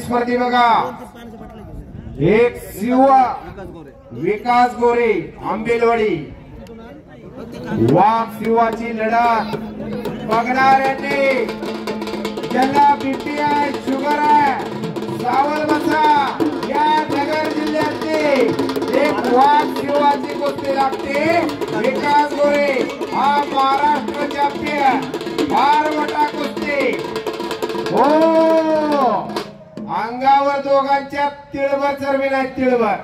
स्पर्धी बघा एक शिवा विकास गोरे आंबेलवाडी वाघ शिवाची लढत बघणाऱ्यांनी ज्यांना बीपीआय शुगर आहे सावल बसा या नगर जिल्ह्यातली एक वाघ शिवाची कुस्ती लागते। विकास गोरे हा महाराष्ट्र चॅम्पियन फार मोठा कुस्ती हो अंगावर दोघांच्या तिळभर चरबी नाही तिळभर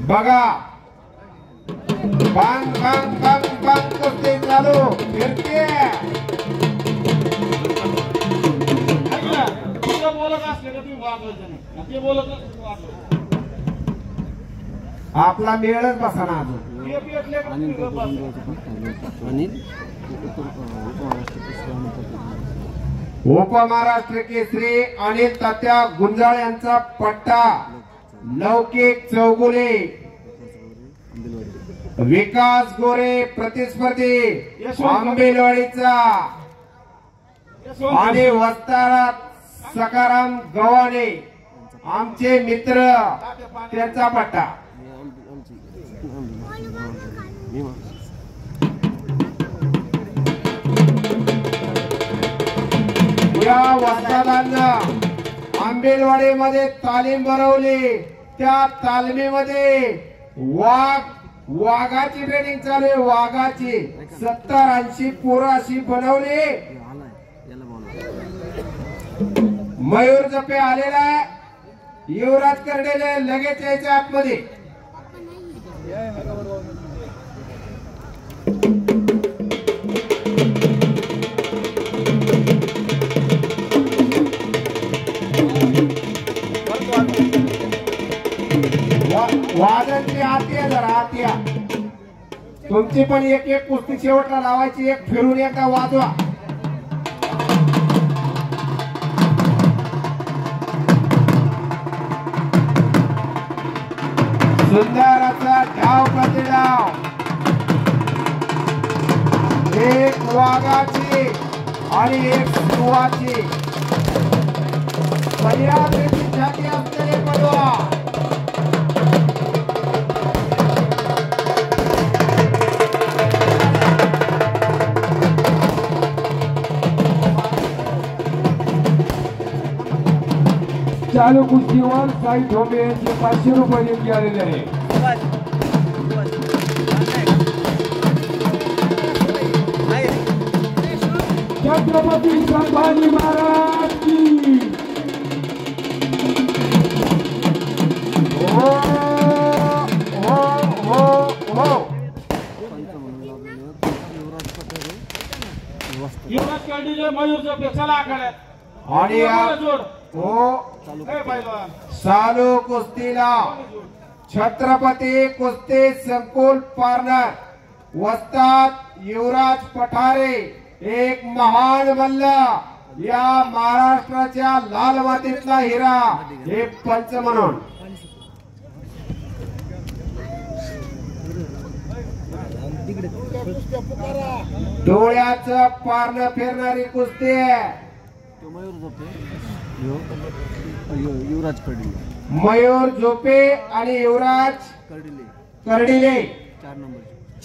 बघा बांग बांग बांग बांग कुस्ती चालू फिरते आपला मेळच बसा ना उपमहाराष्ट्र केसरी अनिल तात्या गुंजाळ यांचा पट्टा लौकिक चौगुले विकास गोरे प्रतिस्पर्धी आंबेलवाडीचा आणि वस्तारात सकाराम गव्हाणे आमचे मित्र त्यांचा पट्टा या वस्तादांना आंबेलवाडीमध्ये तालीम भरवली त्या तालमीमध्ये वाघाची ट्रेनिंग चालू आहे वाघाची 70-80 पोरं अशी बनवली। मयूर जपे आलेला आहे युवराज कर्डेले लगेच यायच्या आतमध्ये वादनची आत्या जरा आत्या तुमची पण एक एक कुस्ती शेवटला लावायची एक फिरून एकदा वाजवा सुंदर असा डाव प्रतिडाव एक वाघाची आणि एक शिवाची सह्याद्रीची छाती असलेले पडवा चालू कुस्तीवर साई ठोंबे यांचे 500 रुपये देण्यात आलेले आहे। छत्रपती संभाजी महाराज की हो हो हो हो युवराज कर्डिले मयूर जपे चला आकडे आणि हो चालू कुस्तीला छत्रपती कुस्ती संकुल पार्टनर वस्ताद युवराज पठारे एक महान मल्ल या महाराष्ट्राच्या लाल मातीतला हिरा हे पंच म्हणून डोळ्याचं पारणं फिरणारी कुस्ती आहे। युवराज कर्डिले मयूर झोपे आणि युवराज कर्डिले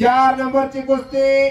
4 नंबरची कुस्ती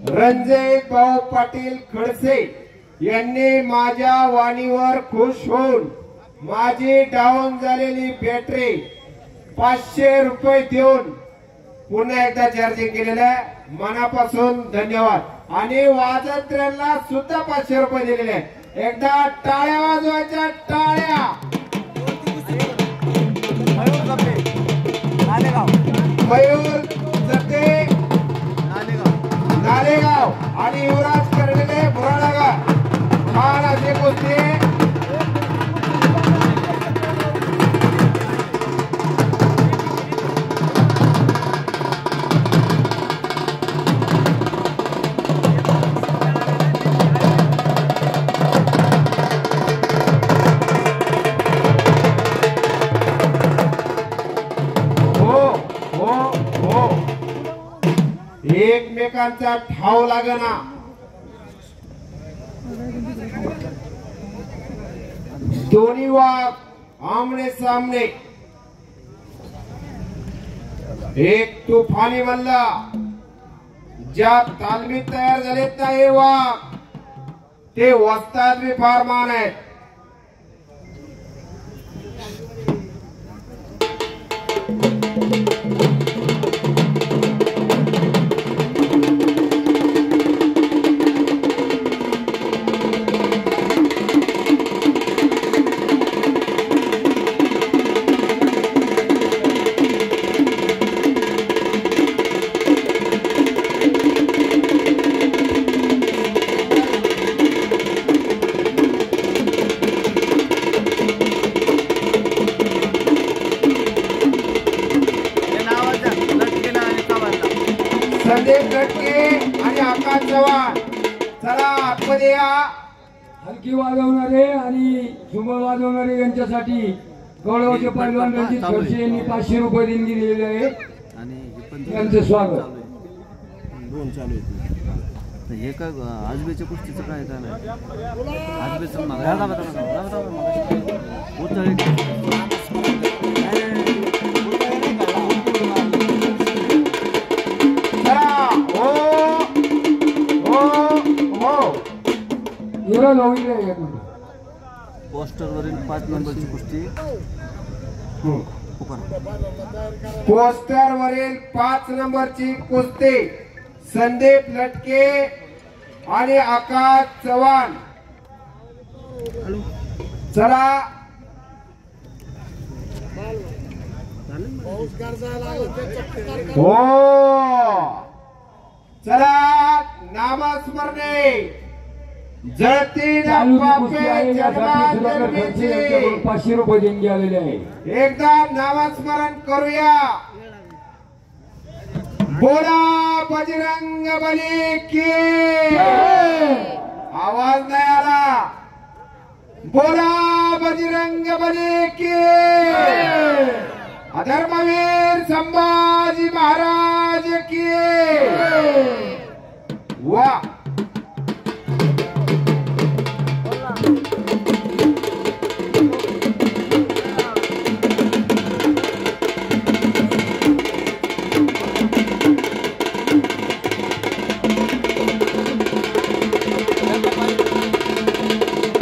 रणजित भाऊ पाटील खडसे यांनी माझ्या वाणीवर खुश होऊन माझी डाऊन झालेली बॅटरी 500 रुपये देऊन पुन्हा एकदा चार्जिंग केलेलं आहे। मनापासून धन्यवाद। आणि वाजंत्र्यांना सुद्धा 500 रुपये दिलेले आहेत. एकदा टाळ्या वाजवायच्या, टाळ्या. मयूर जते नालेगाव आणि युवराज कर्डिले बुरानगर. छान असे कुस्ती. एकमेकांचा ठाव लागना. दोन्ही वाघ आमने सामने. एक तुफानी मल्ला. ज्या तालमीत तयार झालेत ना हे वाघ, ते वस्ताद बी फार मान आहेत. संदीप गटके आणि आकाश चव्हाण, चला आतमध्ये या. हलकी वाजवणारे आणि झुंबर वाजवणारे यांच्यासाठी कौळगावचे पैलवान रणजित खडसे यांनी 500 रुपये देणगी दिलेली आहे. त्यांचे स्वागत. दोन चालू आहेत. हे काय आजबेच्या कुस्तीचं काय नाही. आजबेचं पोस्टर वरील 5 नंबरची कुस्ती. पोस्टर वरील 5 नंबरची कुस्ती संदीप लटके आणि आकाश चव्हाण. चला हो, चला नामस्मरणे. जळती 500 रुपये देणगी आलेले आहे. एकदा नामस्मरण करूया. बोला बजरंग बली की. आवाज नाही आला. बोला बजरंग बली की. अधर्मवीर संभाजी महाराज की. वाह.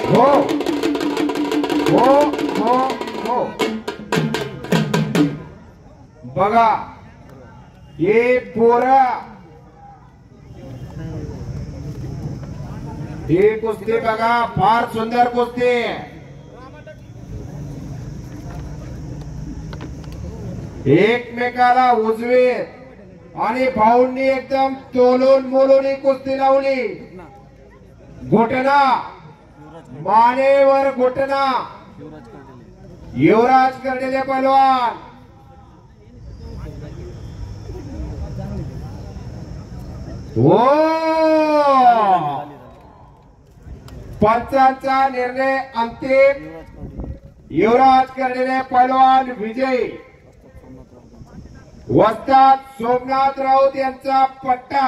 हो हो हो हो. बघा हे पोरा, ही कुस्ती बघा, फार सुंदर कुस्ती. एकमेकाला उजवीत आणि भाऊंनी एकदम तोलून मोलून ही कुस्ती लावली. घोटना मानेवर घोटना. युवराज कर्डिले पहलवान. हो, पंचांचा निर्णय अंतिम. युवराज कर्डिले पहलवान विजयी. वस्ताद सोमनाथ राऊत यांचा पट्टा.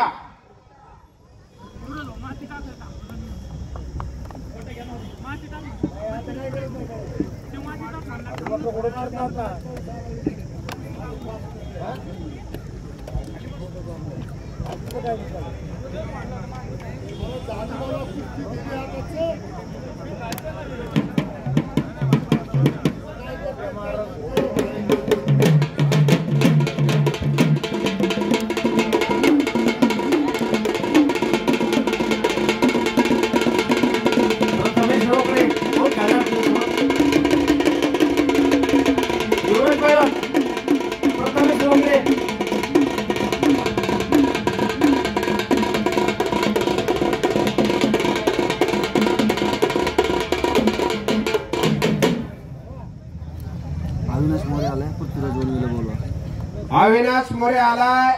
अविनाश मोरे आलाय.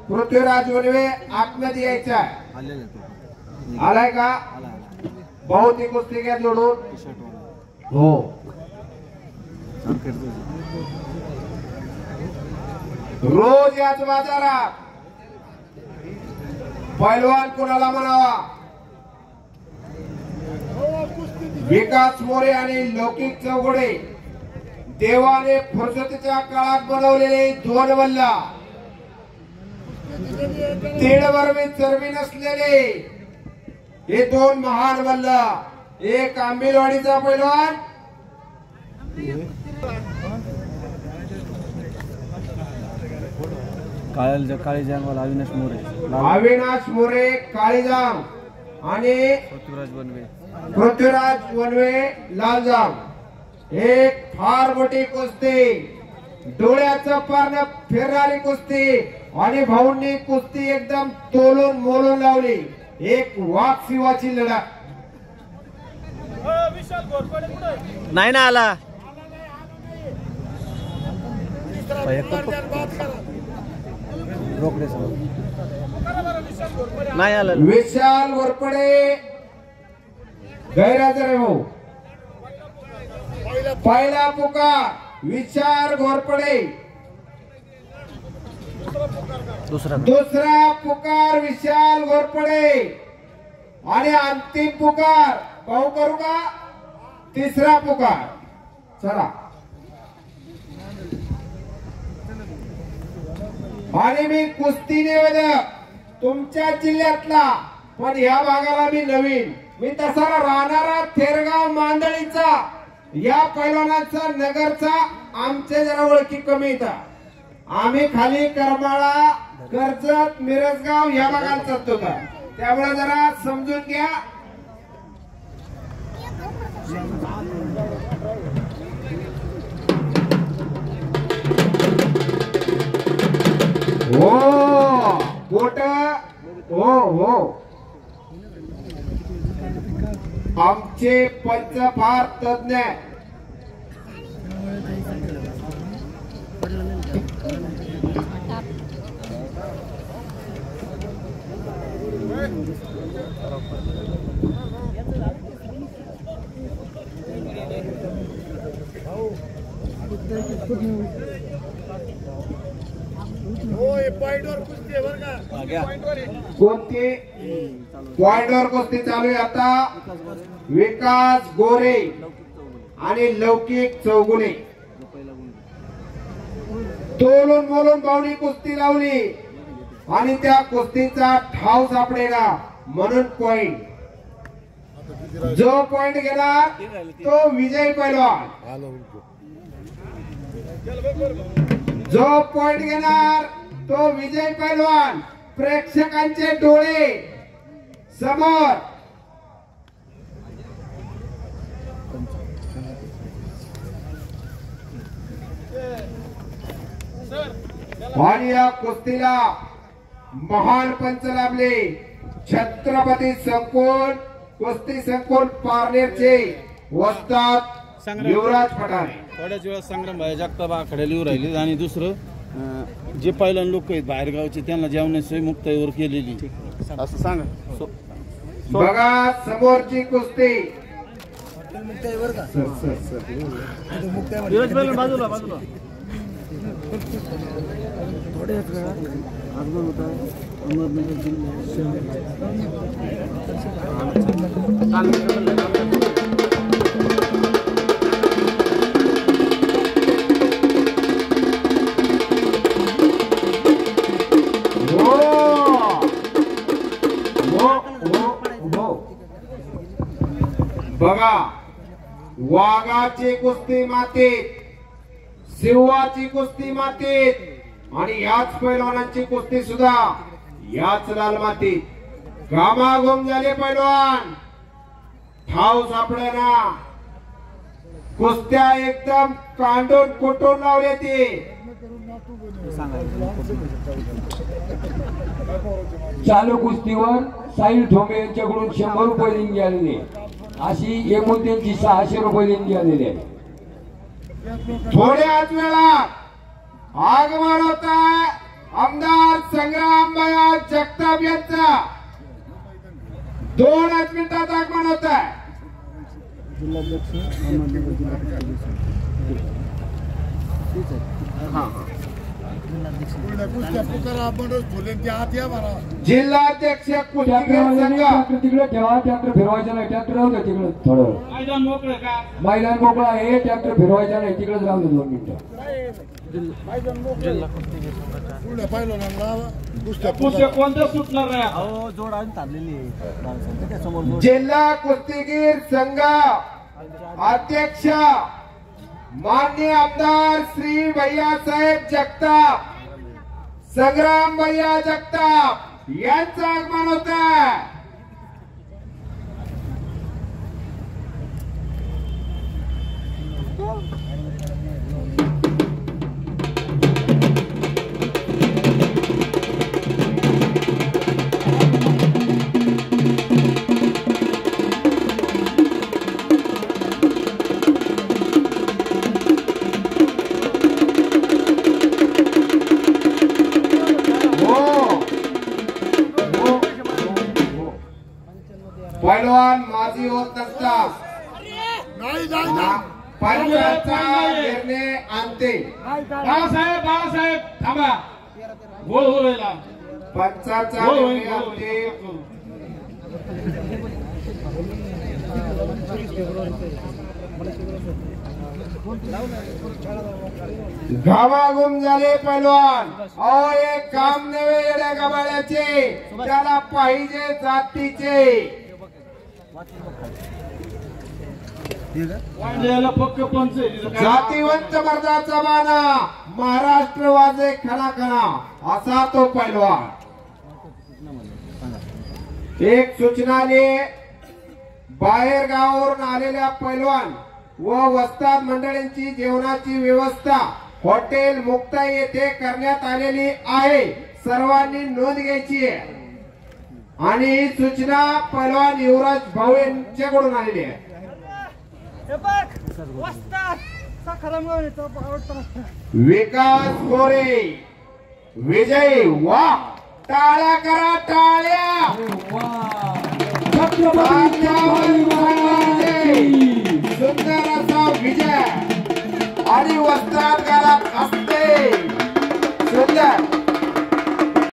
पृथ्वीराज वनवे आतमध्ये यायचा आहे. आलेला तो आलाय का? आला भाऊ ती कुस्ती घ्या जोडून. टी-शर्ट वाला हो संकेत रोज याच बाजारात पैलवान कुणाला म्हणावा? विकास मोरे आणि लौकिक चौगुडे देवाने फुरसतीच्या काळात बनवलेले दोन वल्ला, तीळवर चरबी नसलेले हे दोन महान वल्ला. एक आंबिलवाडीचा पैलवान काळी जंगवाला अविनाश मोरे, अविनाश मोरे काळीजाम आणि पृथ्वीराज वनवे लालजाम. एक फार मोठी कुस्ती, डोळ्याचं पारणं फिरणारी कुस्ती आणि भाऊंनी कुस्ती एकदम तोलून मोलून लावली. एक वाघ शिवाची लढत. नाही ना आला नाही आला. विशाल वरपडे गैरहजर आहे भाऊ. पहिला पुकार विशाल घोरपडे, दुसरा पुकार विशाल घोरपडे आणि अंतिम पुकार भाऊ करू का? तिसरा पुकार. चला आणि मी कुस्ती निवेदक तुमच्या जिल्ह्यातला, पण या भागाला मी नवीन. मी तसा राहणारा थेरगाव मांदळीचा, या पैलवानाचा नगरचा आमचे जरा ओळखी कमी येतात. आम्ही खाली करमाळा, कर्जत, मिरजगाव या भागात चालतो का, त्यामुळे जरा समजून घ्या. हो बोट हो हो. आमचे पंच फार तज्ञ. कोणती पॉइंटवर कुस्ती चालू आहे आता? विकास गोरे आणि लौकिक चौगुले तोलून बोलून भाऊनी कुस्ती लावली आणि त्या कुस्तीचा ठाव सापडेना म्हणून पॉइंट. जो पॉइंट घेणार तो विजय पैलवान. जो पॉइंट घेणार तो विजय पैलवान. प्रेक्षकांचे डोळे समोर. आणि या कुस्तीला महान पंच लाभले. छत्रपती संकुल कुस्ती संकुल पारनेरचे वस्ताद युवराज पठारे. थोड्याच वेळात संग्राम भाई जगताप आखाड्याला येऊ राहिले. आणि दुसरं जे पहिलं लोक आहेत बाहेरगावचे त्यांना जेवणाची सोय मुक्ताईवर केलेली असं सांगा. बघा समोरची कुस्ती. बाजूला बाजूला थोड्याच वेळात आगमन होत आहे अहमदनगर बघा वाघाची कुस्ती मातीत, सिंहाची कुस्ती मातीत आणि याच पैलवानांची कुस्ती सुद्धा याच लाल मातीत. घामाघूम झाले पैलवान, ठाव सापडेना. कुस्त्या एकदम कांडून कुटून लावले ते. चालू कुस्तीवर साहिल ठोंबे यांच्याकडून 100 रुपये देणगी आलेली आहे. अशी एकूण त्यांची 600 रुपये देणगी आलेली आहे. थोड्याच वेळात आगमन होत आहे आमदार संग्राम भैया जगताप यांचा 2 मिनिटात आगमन होत आहे. जिल्हाध्यक्ष कुस्तीगीर संघ तिकडे ठेवा. ट्रॅक्टर फिरवायचा नाही. ट्रॅक्टर राहू द्या तिकडे. थोडं मैदान मोकळं आहे. ट्रॅक्टर फिरवायचा नाही. तिकडेच राहू दे 2 मिनिटं. जिल्हा कुस्तीगीर संघ अध्यक्ष माननीय आमदार श्री भैयासाहेब जगताप संग्राम भैया जगताप यांचं आगमन होत आहे. पैलवान माजी होत नसता पंचाचा निर्णय आणते. बाळासाहेब थांबा. गोळ होईल पंचाचा निर्णय आणते. घामाघूम झाले पैलवान. अहो एक काम नव्हे येड्या गबाळ्याचे, त्याला पाहिजे जातीचे. जातीवंत मर्दाचा माना महाराष्ट्र वाजे खणा खणा असा तो पैलवान. एक सूचनाने बाहेर गावावरून आलेल्या पैलवान व वस्ताद मंडळींची जेवणाची व्यवस्था हॉटेल मुक्ता येथे करण्यात आलेली आहे. सर्वांनी नोंद घ्यायची आहे. आणि ही सूचना पैलवान युवराज भाऊ यांच्याकडून आलेली आहे. विकास गोरे विजय वा टाळ्या करा टाळ्या. सुंदर असा विजय आणि वस्त्रात घालत असते.